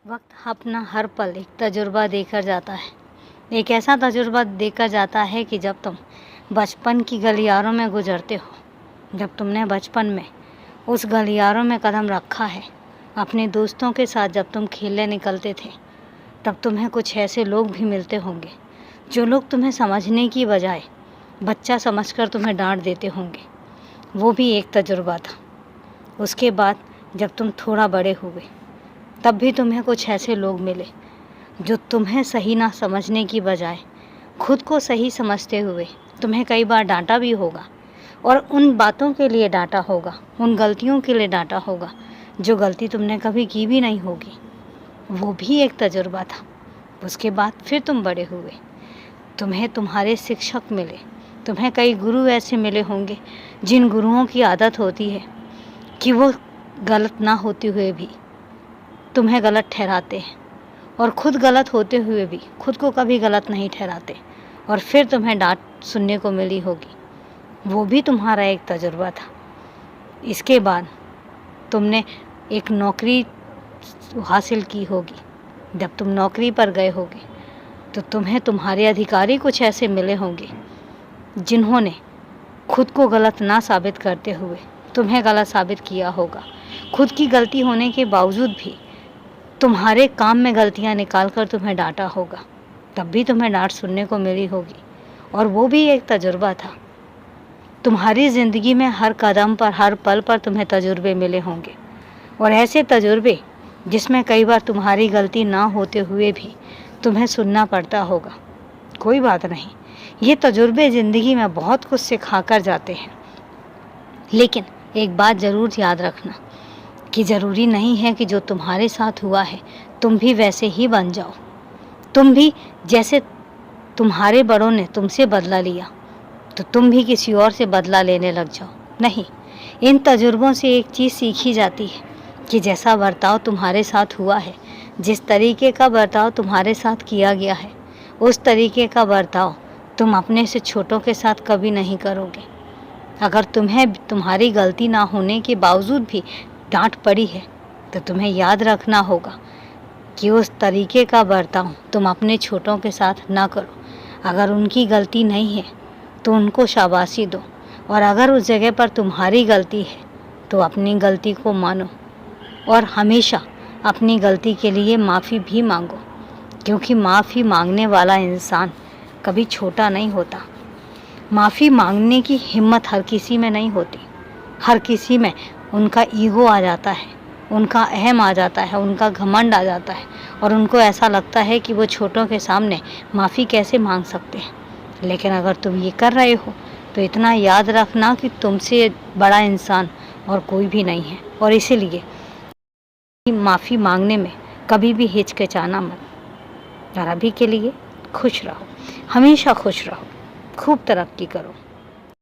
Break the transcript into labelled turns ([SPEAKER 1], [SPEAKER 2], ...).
[SPEAKER 1] वक्त अपना हर पल एक तजुर्बा देकर जाता है। एक ऐसा तजुर्बा देकर जाता है कि जब तुम बचपन की गलियारों में गुजरते हो, जब तुमने बचपन में उस गलियारों में कदम रखा है, अपने दोस्तों के साथ जब तुम खेलने निकलते थे, तब तुम्हें कुछ ऐसे लोग भी मिलते होंगे जो लोग तुम्हें समझने की बजाय बच्चा समझकर तुम्हें डांट देते होंगे। वो भी एक तजुर्बा था। उसके बाद जब तुम थोड़ा बड़े हुए, तब भी तुम्हें कुछ ऐसे लोग मिले जो तुम्हें सही ना समझने की बजाय खुद को सही समझते हुए तुम्हें कई बार डांटा भी होगा, और उन बातों के लिए डांटा होगा, उन गलतियों के लिए डांटा होगा जो गलती तुमने कभी की भी नहीं होगी। वो भी एक तजुर्बा था। उसके बाद फिर तुम बड़े हुए, तुम्हें तुम्हारे शिक्षक मिले, तुम्हें कई गुरु ऐसे मिले होंगे जिन गुरुओं की आदत होती है कि वो गलत ना होते हुए भी तुम्हें गलत ठहराते हैं, और खुद गलत होते हुए भी खुद को कभी गलत नहीं ठहराते, और फिर तुम्हें डांट सुनने को मिली होगी। वो भी तुम्हारा एक तजुर्बा था। इसके बाद तुमने एक नौकरी हासिल की होगी। जब तुम नौकरी पर गए होगे तो तुम्हें तुम्हारे अधिकारी कुछ ऐसे मिले होंगे जिन्होंने खुद को गलत ना साबित करते हुए तुम्हें गलत साबित किया होगा। खुद की गलती होने के बावजूद भी तुम्हारे काम में गलतियां निकालकर तुम्हें डांटा होगा, तब भी तुम्हें डांट सुनने को मिली होगी, और वो भी एक तजुर्बा था। तुम्हारी ज़िंदगी में हर कदम पर, हर पल पर तुम्हें तजुर्बे मिले होंगे, और ऐसे तजुर्बे जिसमें कई बार तुम्हारी गलती ना होते हुए भी तुम्हें सुनना पड़ता होगा। कोई बात नहीं, ये तजुर्बे ज़िंदगी में बहुत कुछ सिखा कर जाते हैं। लेकिन एक बात ज़रूर याद रखना कि ज़रूरी नहीं है कि जो तुम्हारे साथ हुआ है तुम भी वैसे ही बन जाओ। तुम भी जैसे तुम्हारे बड़ों ने तुमसे बदला लिया तो तुम भी किसी और से बदला लेने लग जाओ। नहीं, इन तजुर्बों से एक चीज़ सीखी जाती है कि जैसा बर्ताव तुम्हारे साथ हुआ है, जिस तरीके का बर्ताव तुम्हारे साथ किया गया है, उस तरीके का बर्ताव तुम अपने से छोटों के साथ कभी नहीं करोगे। अगर तुम्हें तुम्हारी गलती ना होने के बावजूद भी डांट पड़ी है तो तुम्हें याद रखना होगा कि उस तरीके का बर्ताव तुम अपने छोटों के साथ ना करो। अगर उनकी गलती नहीं है तो उनको शाबाशी दो, और अगर उस जगह पर तुम्हारी गलती है तो अपनी गलती को मानो, और हमेशा अपनी गलती के लिए माफ़ी भी मांगो, क्योंकि माफ़ी मांगने वाला इंसान कभी छोटा नहीं होता। माफ़ी मांगने की हिम्मत हर किसी में नहीं होती। हर किसी में उनका ईगो आ जाता है, उनका अहम आ जाता है, उनका घमंड आ जाता है, और उनको ऐसा लगता है कि वो छोटों के सामने माफ़ी कैसे मांग सकते हैं। लेकिन अगर तुम ये कर रहे हो तो इतना याद रखना कि तुमसे बड़ा इंसान और कोई भी नहीं है, और इसीलिए माफ़ी मांगने में कभी भी हिचकिचाना मत। और अभी के लिए खुश रहो, हमेशा खुश रहो, खूब तरक्की करो।